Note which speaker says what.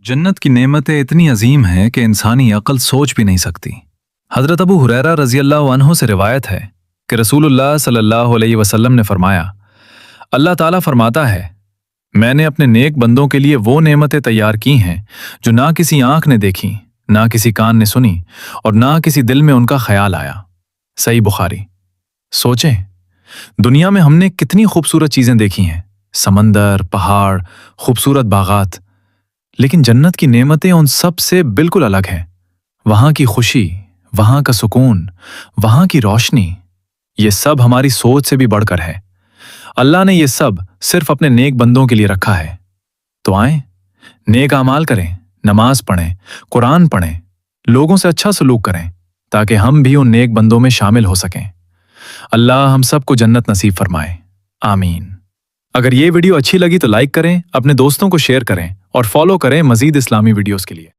Speaker 1: जन्नत की नेमतें इतनी अजीम हैं कि इंसानी अक्ल सोच भी नहीं सकती। हजरत अबू हुरैरा रजी अल्लाह अन्हु से रिवायत है कि रसूलुल्लाह सल्लल्लाहु अलैहि वसल्लम ने फरमाया, अल्लाह ताला फरमाता है, मैंने अपने नेक बंदों के लिए वो नेमतें तैयार की हैं जो ना किसी आंख ने देखी, ना किसी कान ने सुनी और ना किसी दिल में उनका ख्याल आया। सही बुखारी। सोचें, दुनिया में हमने कितनी खूबसूरत चीजें देखी हैं, समंदर, पहाड़, खूबसूरत बागात, लेकिन जन्नत की नेमतें उन सब से बिल्कुल अलग हैं। वहां की खुशी, वहां का सुकून, वहां की रोशनी, ये सब हमारी सोच से भी बढ़कर है। अल्लाह ने ये सब सिर्फ अपने नेक बंदों के लिए रखा है। तो आएं, नेक आमाल करें, नमाज पढ़ें, कुरान पढ़ें, लोगों से अच्छा सलूक करें, ताकि हम भी उन नेक बंदों में शामिल हो सकें। अल्लाह हम सबको जन्नत नसीब फरमाए, आमीन। अगर ये वीडियो अच्छी लगी तो लाइक करें, अपने दोस्तों को शेयर करें और फॉलो करें मजीद इस्लामी वीडियोस के लिए।